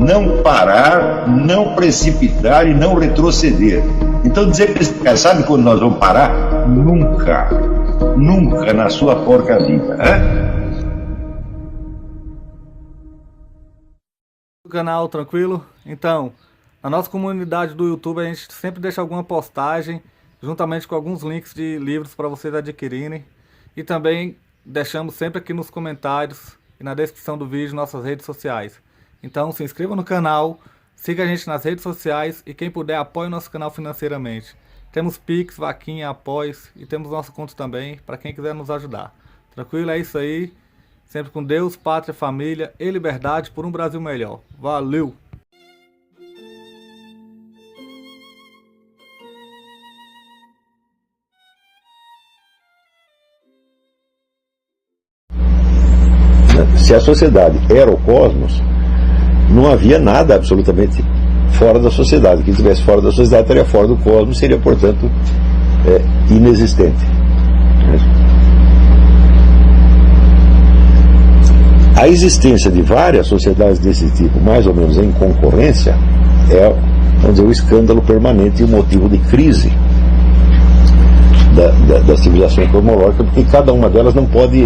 não parar, não precipitar e não retroceder. Então dizer para esse cara, sabe quando nós vamos parar? Nunca. Nunca na sua porca vida, né? Canal tranquilo? Então, na nossa comunidade do YouTube a gente sempre deixa alguma postagem juntamente com alguns links de livros para vocês adquirirem, e também deixamos sempre aqui nos comentários e na descrição do vídeo nossas redes sociais. Então se inscreva no canal, siga a gente nas redes sociais e quem puder apoie o nosso canal financeiramente. Temos Pix, Vaquinha, Apoies e temos nosso conto também para quem quiser nos ajudar. Tranquilo? É isso aí. Sempre com Deus, pátria, família e liberdade por um Brasil melhor. Valeu! Se a sociedade era o cosmos, não havia nada absolutamente fora da sociedade. Quem estivesse fora da sociedade estaria fora do cosmos, seria, portanto, inexistente. A existência de várias sociedades desse tipo, mais ou menos em concorrência, é, vamos dizer, o escândalo permanente e o motivo de crise das civilizações cosmológicas, porque cada uma delas não pode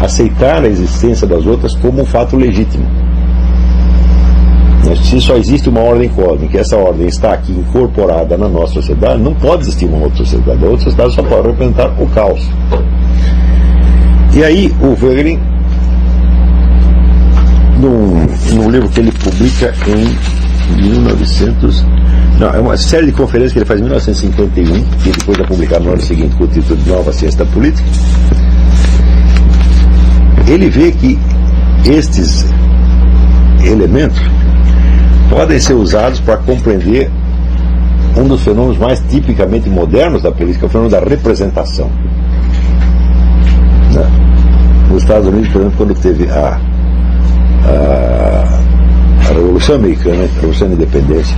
aceitar a existência das outras como um fato legítimo. Se só existe uma ordem cósmica e essa ordem está aqui incorporada na nossa sociedade, não pode existir uma outra sociedade. A outra sociedade só pode representar o caos. E aí o Voegelin, num livro que ele publica em 1900... Não, é uma série de conferências que ele faz em 1951, e depois vai publicar no ano seguinte com o título de Nova Ciência da Política. Ele vê que estes elementos podem ser usados para compreender um dos fenômenos mais tipicamente modernos da política, o fenômeno da representação. Nos Estados Unidos, por exemplo, quando teve a Revolução Americana, a Revolução da Independência,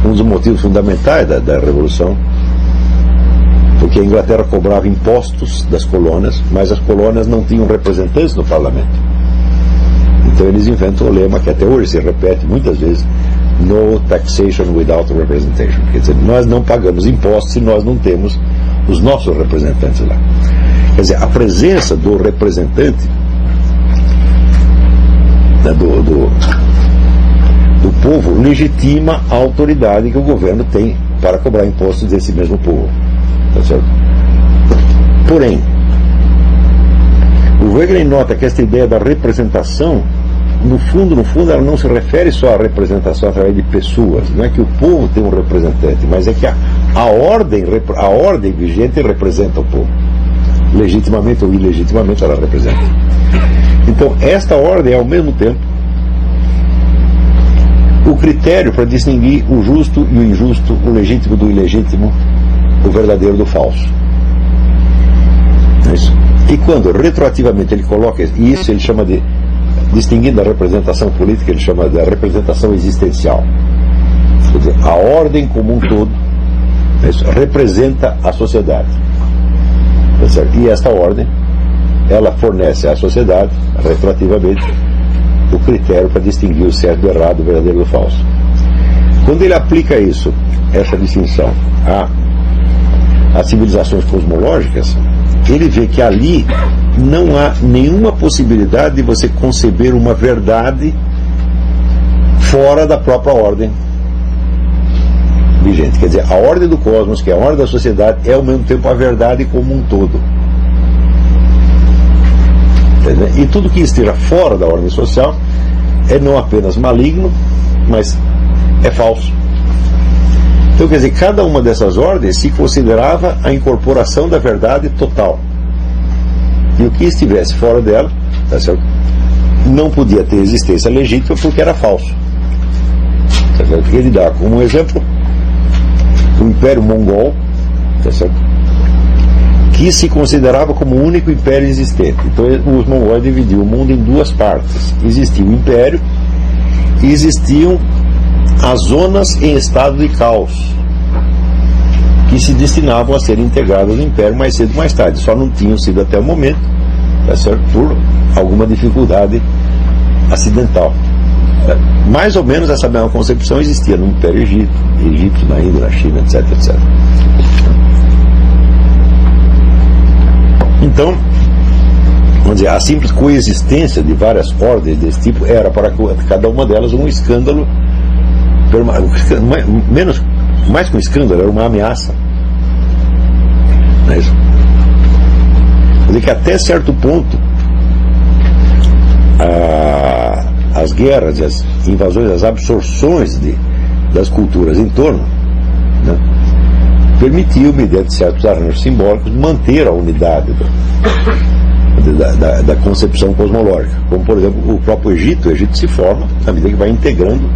um dos motivos fundamentais da Revolução, porque a Inglaterra cobrava impostos das colônias, mas as colônias não tinham representantes no parlamento. Então eles inventam o lema que até hoje se repete muitas vezes: no taxation without representation. Quer dizer, nós não pagamos impostos se nós não temos os nossos representantes lá. Quer dizer, a presença do representante do povo legitima a autoridade que o governo tem para cobrar impostos desse mesmo povo. Tá certo? Porém, o Voegelin nota que esta ideia da representação, no fundo, ela não se refere só à representação através de pessoas. Não é que o povo tem um representante, mas é que a ordem vigente representa o povo. Legitimamente ou ilegitimamente ela representa. Então, esta ordem é ao mesmo tempo o critério para distinguir o justo e o injusto, o legítimo do ilegítimo, o verdadeiro do falso. É isso. E quando retroativamente ele coloca isso, ele chama de, distinguindo a representação política, ele chama de representação existencial. Quer dizer, a ordem como um todo, é isso, representa a sociedade. Tá certo? E esta ordem, ela fornece à sociedade, retroativamente, o critério para distinguir o certo do errado, o verdadeiro do falso. Quando ele aplica isso, essa distinção, às civilizações cosmológicas, ele vê que ali não há nenhuma possibilidade de você conceber uma verdade fora da própria ordem vigente. Quer dizer, a ordem do cosmos, que é a ordem da sociedade, é ao mesmo tempo a verdade como um todo. E tudo que esteja fora da ordem social é não apenas maligno, mas é falso. Então, quer dizer, cada uma dessas ordens se considerava a incorporação da verdade total. E o que estivesse fora dela, tá certo, não podia ter existência legítima porque era falso. Tá certo? Ele dá como exemplo o Império Mongol, tá certo, que se considerava como o único império existente. Então os mongóis dividiam o mundo em duas partes. Existia o império e existiam as zonas em estado de caos, que se destinavam a ser integradas no império mais cedo ou mais tarde. Só não tinham sido até o momento, tá certo, por alguma dificuldade acidental. mais ou menos essa mesma concepção existia no Império Egípcio, na Índia, na China, etc, etc. Então, vamos dizer, a simples coexistência de várias ordens desse tipo era para cada uma delas um escândalo, mais que um escândalo, era uma ameaça. Não é isso? Quer dizer que até certo ponto as guerras, as invasões, as absorções das culturas em torno, né, permitiu, mediante certos arranjos simbólicos, manter a unidade da concepção cosmológica. Como, por exemplo, o próprio Egito. O Egito se forma à medida que vai integrando,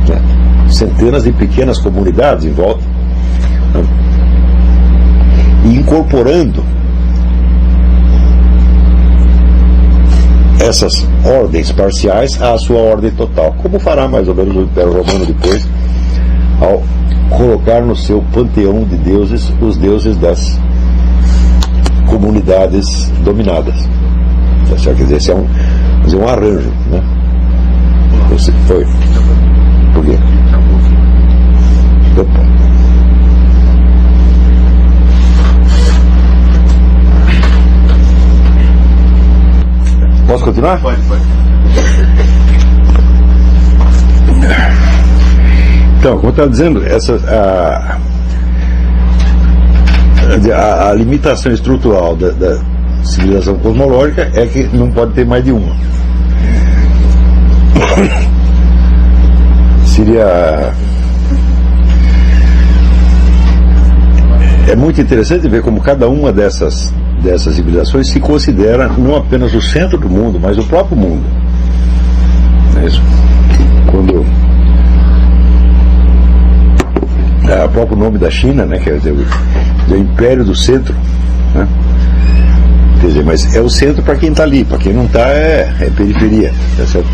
né, centenas de pequenas comunidades em volta, né, e incorporando essas ordens parciais à sua ordem total, como fará mais ou menos o Império Romano depois, ao colocar no seu panteão de deuses os deuses das comunidades dominadas. Quer dizer, esse é um arranjo, né? Você foi? Por quê? Opa. Posso continuar? Pode. Então, como eu estava dizendo, a limitação estrutural da civilização cosmológica é que não pode ter mais de uma. É muito interessante ver como cada uma dessas civilizações se considera não apenas o centro do mundo, mas o próprio mundo. É isso. Quando o próprio nome da China, né, quer dizer, o Império do Centro, né? Quer dizer, mas é o centro para quem está ali, para quem não está é periferia, tá certo?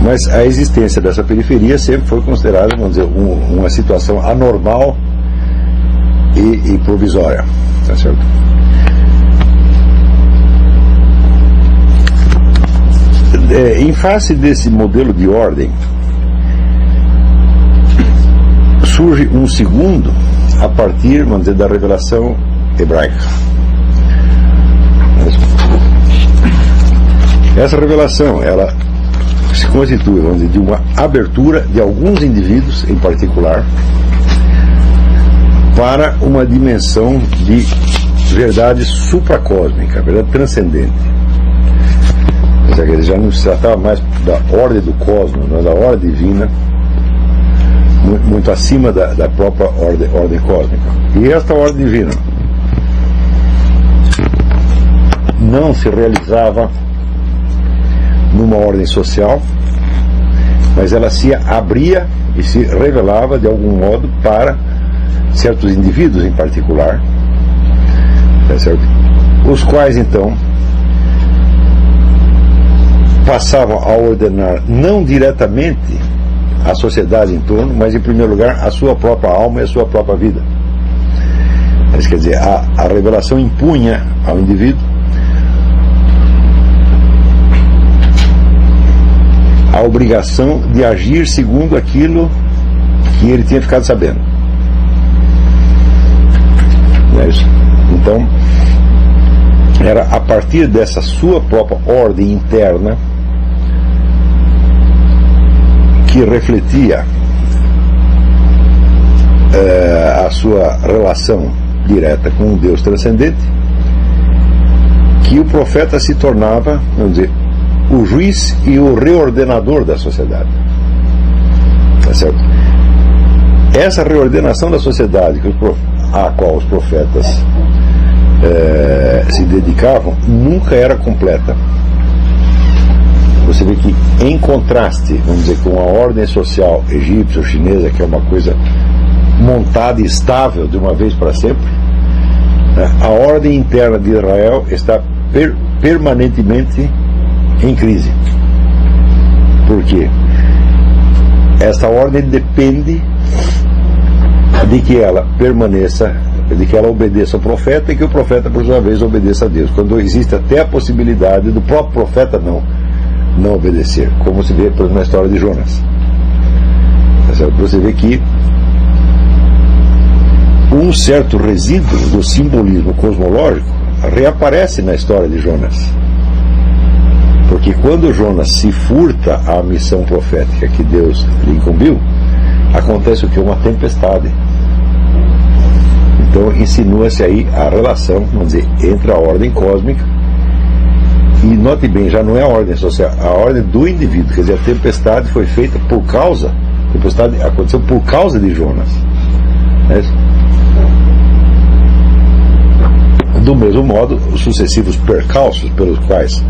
Mas a existência dessa periferia sempre foi considerada, vamos dizer, uma situação anormal e provisória, tá certo? Em face desse modelo de ordem, surge um segundo a partir, vamos dizer, da revelação hebraica. Essa revelação, ela se constitui, vamos dizer, de uma abertura de alguns indivíduos em particular para uma dimensão de verdade supracósmica, verdade transcendente. Já não se tratava mais da ordem do cosmos, mas da ordem divina, muito acima da própria ordem cósmica. E esta ordem divina não se realizava numa ordem social, mas ela se abria e se revelava de algum modo para certos indivíduos em particular, certo? Os quais então passavam a ordenar não diretamente a sociedade em torno, mas em primeiro lugar a sua própria alma e a sua própria vida. Mas, quer dizer, a revelação impunha ao indivíduo a obrigação de agir segundo aquilo que ele tinha ficado sabendo. Não é isso? Então, era a partir dessa sua própria ordem interna que refletia a sua relação direta com o Deus transcendente, que o profeta se tornava, vamos dizer, o juiz e o reordenador da sociedade. Tá certo? Essa reordenação da sociedade a qual os profetas se dedicavam nunca era completa. Você vê que, em contraste, vamos dizer, com a ordem social egípcia ou chinesa, que é uma coisa montada e estável de uma vez para sempre, a ordem interna de Israel está permanentemente em crise. Por quê? Esta ordem depende de que ela permaneça, de que ela obedeça ao profeta e que o profeta, por sua vez, obedeça a Deus. Quando existe até a possibilidade do próprio profeta não não obedecer, como se vê, por exemplo, na história de Jonas. Você vê que um certo resíduo do simbolismo cosmológico reaparece na história de Jonas. Porque quando Jonas se furta à missão profética que Deus lhe incumbiu, acontece o que? Uma tempestade. Então insinua-se aí a relação, vamos dizer, entre a ordem cósmica e, note bem, já não é a ordem social, a ordem do indivíduo. Quer dizer, a tempestade foi feita por causa, a tempestade aconteceu por causa de Jonas. É isso? Do mesmo modo, os sucessivos percalços pelos quais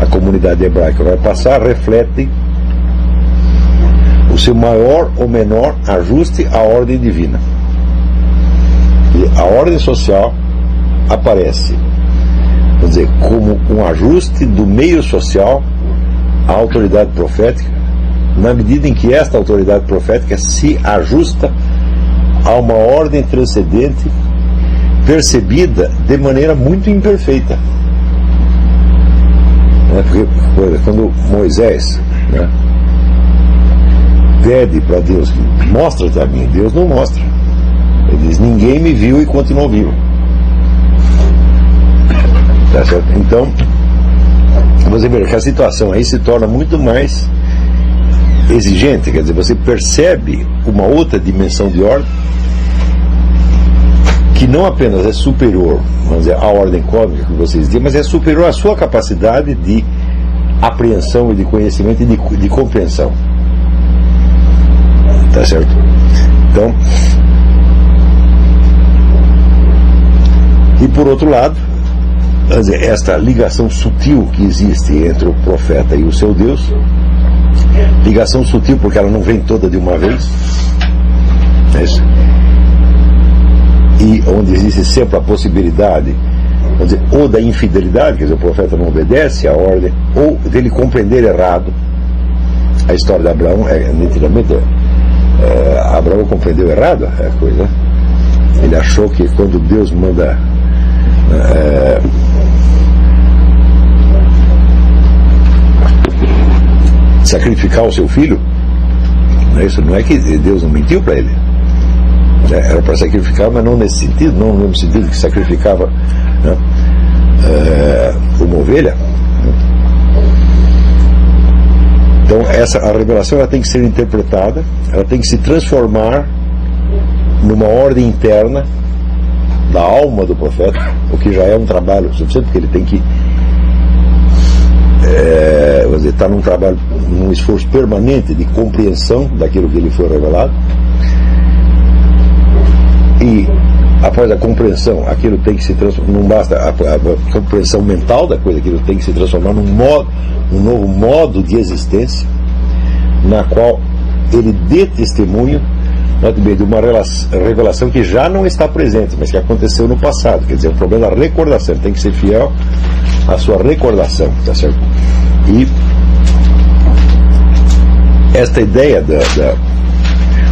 a comunidade hebraica vai passar refletem o seu maior ou menor ajuste à ordem divina. E a ordem social aparece, vamos dizer, como um ajuste do meio social à autoridade profética, na medida em que esta autoridade profética se ajusta a uma ordem transcendente percebida de maneira muito imperfeita. Porque quando Moisés, né, pede para Deus, mostra-te a mim, Deus não mostra. Ele diz, ninguém me viu e continuou vivo. Tá certo? Então, você vê que a situação aí se torna muito mais exigente, quer dizer, você percebe uma outra dimensão de ordem que não apenas é superior, vamos dizer, à ordem cósmica que vocês dizem, mas é superior à sua capacidade de apreensão e de conhecimento e de compreensão. Tá certo? Então, e por outro lado, vamos dizer, esta ligação sutil que existe entre o profeta e o seu Deus, ligação sutil porque ela não vem toda de uma vez, é isso? E onde existe sempre a possibilidade, vamos dizer, ou da infidelidade, quer dizer, o profeta não obedece à ordem, ou dele compreender errado. A história de Abraão é nitidamente, Abraão compreendeu errado a coisa. Ele achou que quando Deus manda sacrificar o seu filho, isso não é que Deus não mentiu para ele. Era para sacrificar, mas não nesse sentido, não no mesmo sentido que sacrificava, né, uma ovelha. Então a revelação ela tem que ser interpretada, ela tem que se transformar numa ordem interna da alma do profeta, o que já é um trabalho suficiente, porque ele tem que está num trabalho, num esforço permanente de compreensão daquilo que lhe foi revelado. E após a compreensão, aquilo tem que se transformar, não basta a compreensão mental da coisa, aquilo tem que se transformar num novo modo de existência, na qual ele dê testemunho de uma revelação que já não está presente, mas que aconteceu no passado. Quer dizer, o problema da recordação, ele tem que ser fiel à sua recordação, tá certo? E esta ideia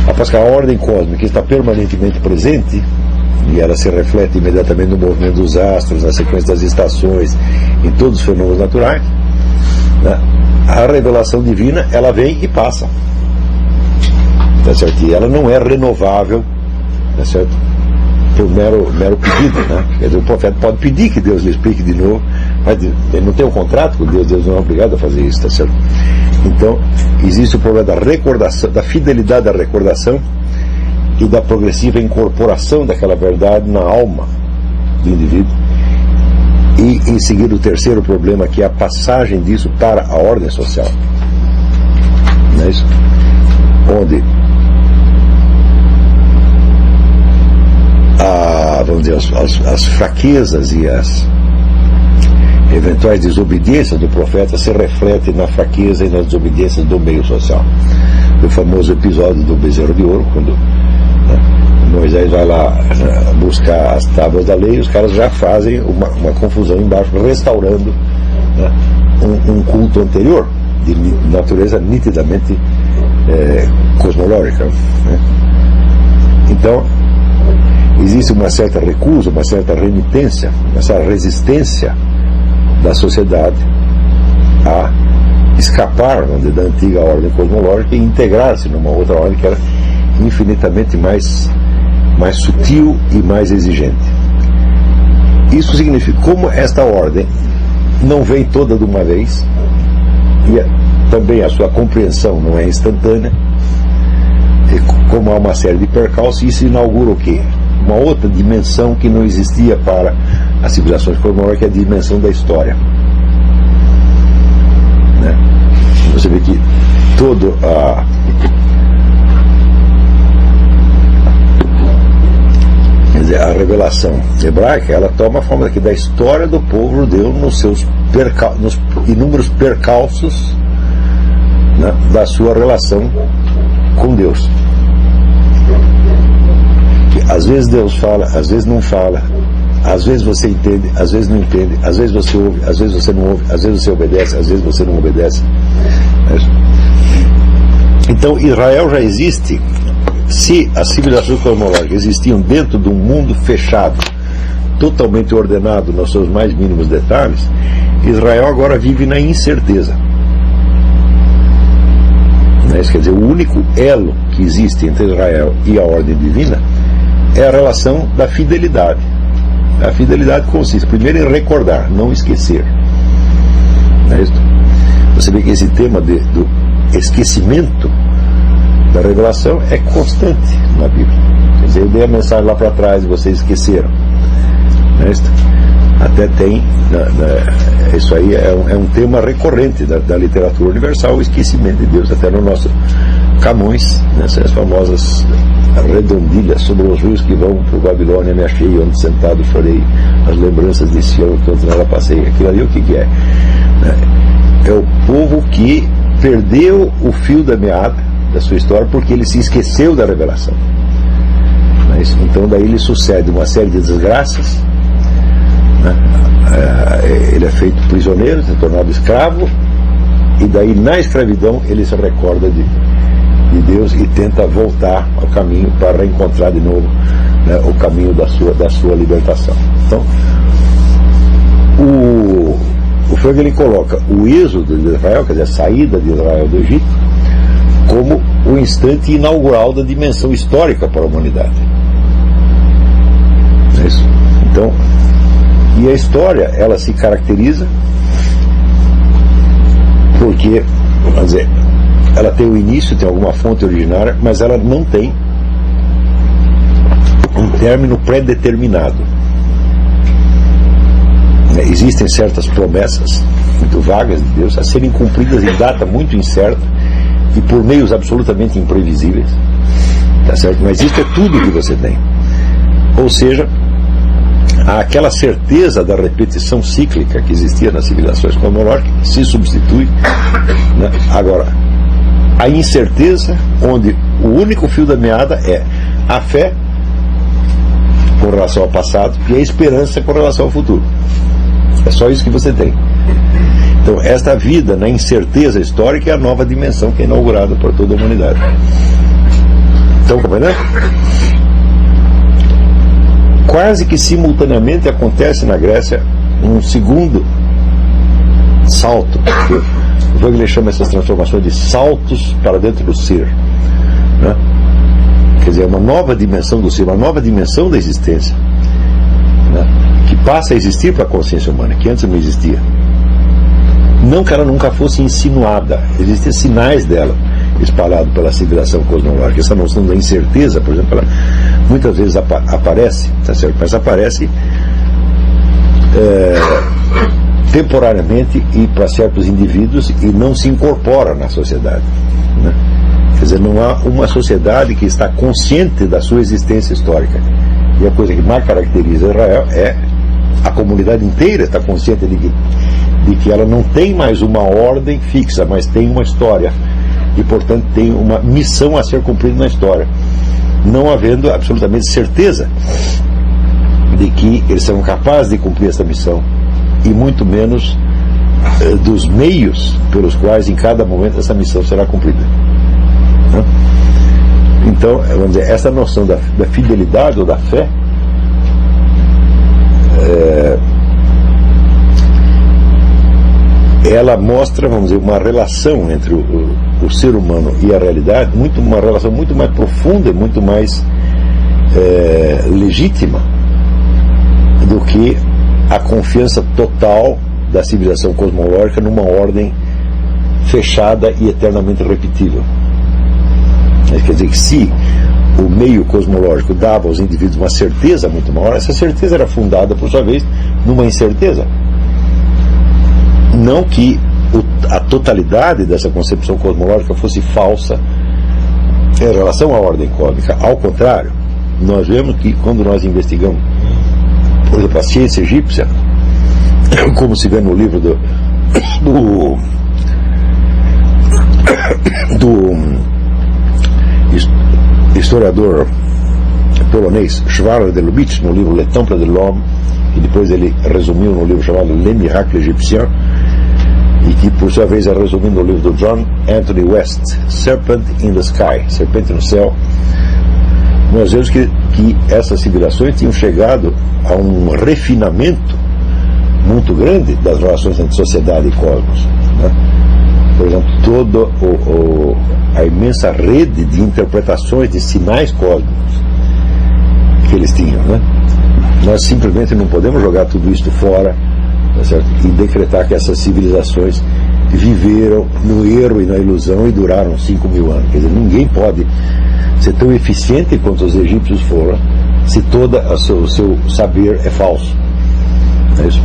após que a ordem cósmica está permanentemente presente, e ela se reflete imediatamente no movimento dos astros, na sequência das estações, em todos os fenômenos naturais, né? A revelação divina, ela vem e passa, tá certo? E ela não é renovável, tá certo? Por mero pedido, né? Quer dizer, o profeta pode pedir que Deus lhe explique de novo, mas ele não tem um contrato com Deus não é obrigado a fazer isso, tá certo? Então, existe o problema da recordação, da fidelidade da recordação e da progressiva incorporação daquela verdade na alma do indivíduo. E, em seguida, o terceiro problema, que é a passagem disso para a ordem social. Não é isso? Onde vamos dizer, as fraquezas e as eventuais desobediências do profeta se refletem na fraqueza e nas desobediências do meio social. O famoso episódio do bezerro de ouro, quando Moisés vai lá buscar as tábuas da lei, os caras já fazem uma confusão embaixo, restaurando, né, um culto anterior, de natureza nitidamente cosmológica, né? Então, existe uma certa recusa, uma certa renitência, uma certa resistência da sociedade a escapar, vamos dizer, da antiga ordem cosmológica e integrar-se numa outra ordem que era infinitamente mais sutil e mais exigente. Isso significa, como esta ordem não vem toda de uma vez, e também a sua compreensão não é instantânea, e como há uma série de percalços, isso inaugura o quê? Uma outra dimensão que não existia para as civilizações cosmológicas, que é a dimensão da história. Né? Você vê que todo a revelação hebraica, ela toma a forma aqui da história do povo judeu nos inúmeros percalços, né, da sua relação com Deus. Que às vezes Deus fala, às vezes não fala, às vezes você entende, às vezes não entende, às vezes você ouve, às vezes você não ouve, às vezes você obedece, às vezes você não obedece. Então Israel já existe. Se as civilizações cosmológicas existiam dentro de um mundo fechado, totalmente ordenado nos seus mais mínimos detalhes, Israel agora vive na incerteza. Isso quer dizer, o único elo que existe entre Israel e a ordem divina é a relação da fidelidade. A fidelidade consiste, primeiro, em recordar, não esquecer. Você vê que esse tema do esquecimento da revelação é constante na Bíblia. Quer dizer, eu dei a mensagem lá para trás e vocês esqueceram. Até tem isso aí é um tema recorrente da literatura universal, o esquecimento de Deus, até no nosso Camões, nessas famosas redondilhas sobre os rios que vão para o Babilônia, me achei onde sentado chorei, as lembranças de Sião que todos nela passei. Aquilo ali o que é? É o povo que perdeu o fio da meada da sua história porque ele se esqueceu da revelação. Então daí lhe sucede uma série de desgraças, né? Ele é feito prisioneiro, é tornado escravo, e daí na escravidão ele se recorda de Deus e tenta voltar ao caminho para reencontrar de novo, né, o caminho da sua libertação. Então o Frege ele coloca o êxodo de Israel, quer dizer, a saída de Israel do Egito, como o instante inaugural da dimensão histórica para a humanidade. É isso. Então, e a história, ela se caracteriza porque, vamos dizer, ela tem o início, tem alguma fonte originária, mas ela não tem um término pré-determinado. Existem certas promessas muito vagas de Deus a serem cumpridas em data muito incerta e por meios absolutamente imprevisíveis, tá certo? Mas isso é tudo que você tem. Ou seja, há aquela certeza da repetição cíclica que existia nas civilizações cosmológicas, se substitui, né? Agora, a incerteza, onde o único fio da meada é a fé com relação ao passado e a esperança com relação ao futuro. É só isso que você tem. Então, esta vida na incerteza histórica é a nova dimensão que é inaugurada por toda a humanidade. Então, compreendendo? Quase que simultaneamente acontece na Grécia um segundo salto. O Wegner chama essas transformações de saltos para dentro do ser, né? Quer dizer, uma nova dimensão do ser, uma nova dimensão da existência, né? Que passa a existir para a consciência humana, que antes não existia. Não que ela nunca fosse insinuada, existem sinais dela espalhados pela civilização cosmológica. Essa noção da incerteza, por exemplo, ela muitas vezes aparece, tá certo? Mas aparece temporariamente e para certos indivíduos e não se incorpora na sociedade, né? Quer dizer, não há uma sociedade que está consciente da sua existência histórica. E a coisa que mais caracteriza Israel é a comunidade inteira está consciente de que ela não tem mais uma ordem fixa, mas tem uma história e, portanto, tem uma missão a ser cumprida na história, não havendo absolutamente certeza de que eles são capazes de cumprir essa missão e muito menos dos meios pelos quais em cada momento essa missão será cumprida, né? Então, vamos dizer, essa noção da fidelidade ou da fé ela mostra, vamos dizer, uma relação entre o ser humano e a realidade, uma relação muito mais profunda, muito mais legítima do que a confiança total da civilização cosmológica numa ordem fechada e eternamente repetível. Quer dizer que se o meio cosmológico dava aos indivíduos uma certeza muito maior, essa certeza era fundada, por sua vez, numa incerteza. Não que a totalidade dessa concepção cosmológica fosse falsa em relação à ordem cósmica. Ao contrário, nós vemos que quando nós investigamos, por exemplo, a ciência egípcia, como se vê no livro do historiador polonês Schwager de Lubitsch, no livro Le Temple de l'Homme, que depois ele resumiu no livro chamado Les Miracles Égyptiens, e que por sua vez é resumido no livro do John Anthony West, Serpent in the Sky, Serpente no Céu. Nós vemos que essas civilizações tinham chegado a um refinamento muito grande das relações entre sociedade e cosmos, né? Por exemplo, toda a imensa rede de interpretações de sinais cósmicos que eles tinham, né? Nós simplesmente não podemos jogar tudo isto fora, tá certo? E decretar que essas civilizações viveram no erro e na ilusão e duraram 5.000 anos. Quer dizer, ninguém pode ser tão eficiente quanto os egípcios foram se todo o seu saber é falso. É isso?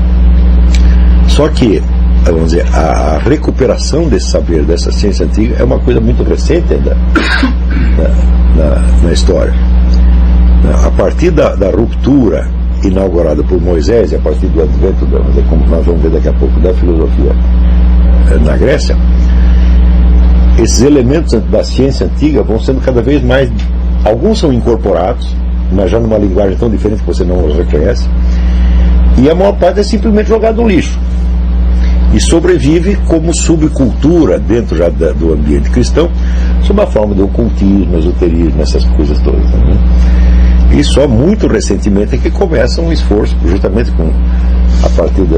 Só que, vamos dizer, a recuperação desse saber, dessa ciência antiga, é uma coisa muito recente ainda na história. A partir da ruptura inaugurada por Moisés, e a partir do advento, como nós vamos ver daqui a pouco, da filosofia na Grécia, esses elementos da ciência antiga vão sendo cada vez mais, alguns são incorporados, mas já numa linguagem tão diferente que você não os reconhece, e a maior parte é simplesmente jogado no lixo e sobrevive como subcultura dentro já do ambiente cristão, sob a forma de ocultismo, esoterismo, essas coisas todas, né? E só muito recentemente é que começa um esforço, justamente a partir de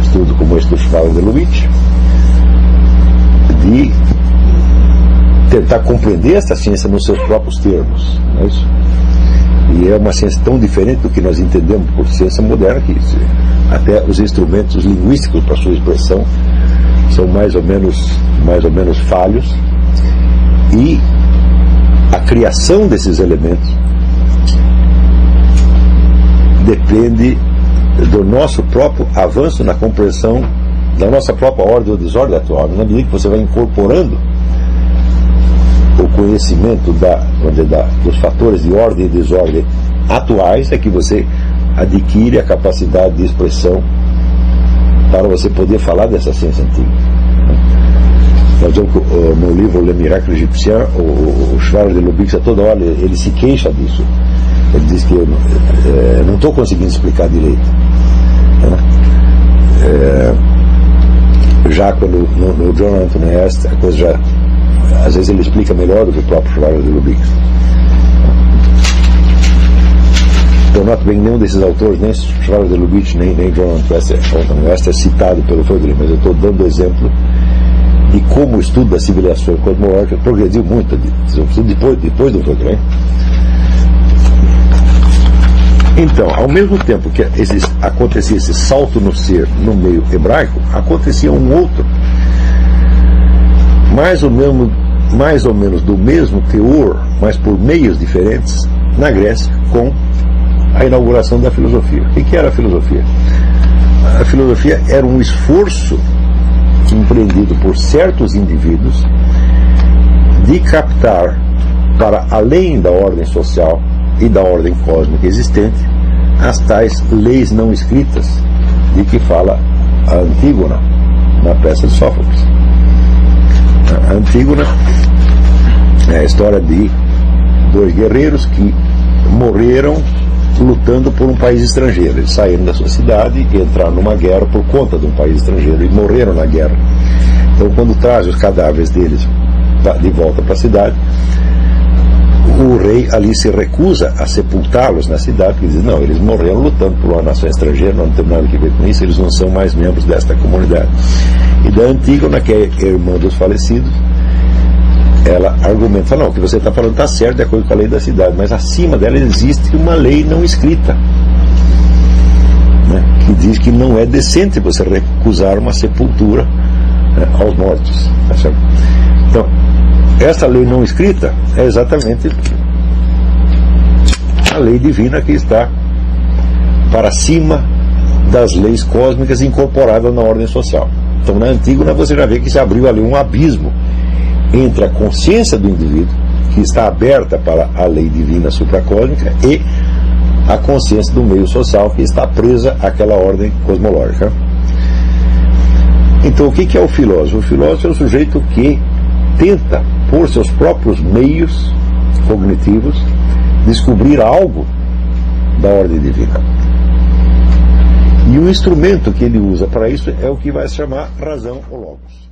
estudos como esse do Schwager de Lubitsch, de tentar compreender esta ciência nos seus próprios termos, não é isso? E é uma ciência tão diferente do que nós entendemos por ciência moderna que até os instrumentos linguísticos para sua expressão são mais ou menos falhos, e a criação desses elementos depende do nosso próprio avanço na compreensão da nossa própria ordem ou desordem atual. Na medida que você vai incorporando o conhecimento dos fatores de ordem e desordem atuais, é que você adquire a capacidade de expressão para você poder falar dessa ciência antiga. Nós vemos que no livro Le Miracle Égyptien, o Schwager de Lubitsch, a toda hora ele se queixa disso. Ele diz que eu não estou conseguindo explicar direito, né? Já quando no John Anthony West a coisa já, às vezes ele explica melhor do que o próprio Schwager de Lubitsch. Então, note bem, nenhum desses autores, nem Schwager de Lubitsch, nem John Anthony West é citado pelo Foegler, mas eu estou dando exemplo de como o estudo da civilização cosmológica progrediu muito depois do Foegler. Então, ao mesmo tempo que acontecia esse salto no ser no meio hebraico, acontecia um outro, mais ou menos do mesmo teor, mas por meios diferentes, na Grécia, com a inauguração da filosofia. O que era a filosofia? A filosofia era um esforço empreendido por certos indivíduos de captar, para além da ordem social e da ordem cósmica existente, as tais leis não escritas de que fala a Antígona na peça de Sófocles. A Antígona é a história de dois guerreiros que morreram lutando por um país estrangeiro. Eles saíram da sua cidade e entraram numa guerra por conta de um país estrangeiro e morreram na guerra. Então, quando trazem os cadáveres deles de volta para a cidade, o rei ali se recusa a sepultá-los na cidade, porque diz, não, eles morreram lutando por uma nação estrangeira, não tem nada a ver com isso, eles não são mais membros desta comunidade. E da Antígona, que é irmã dos falecidos, ela argumenta, fala, não, o que você está falando está certo, de acordo com a lei da cidade, mas acima dela existe uma lei não escrita, né, que diz que não é decente você recusar uma sepultura, né, aos mortos. Tá certo? Então, essa lei não escrita é exatamente a lei divina que está para cima das leis cósmicas incorporadas na ordem social. Então, na Antígona você já vê que se abriu ali um abismo entre a consciência do indivíduo, que está aberta para a lei divina supracósmica, e a consciência do meio social, que está presa àquela ordem cosmológica. Então, o que é o filósofo? O filósofo é o sujeito que tenta, por seus próprios meios cognitivos, descobrir algo da ordem divina. E o instrumento que ele usa para isso é o que vai se chamar razão ou logos.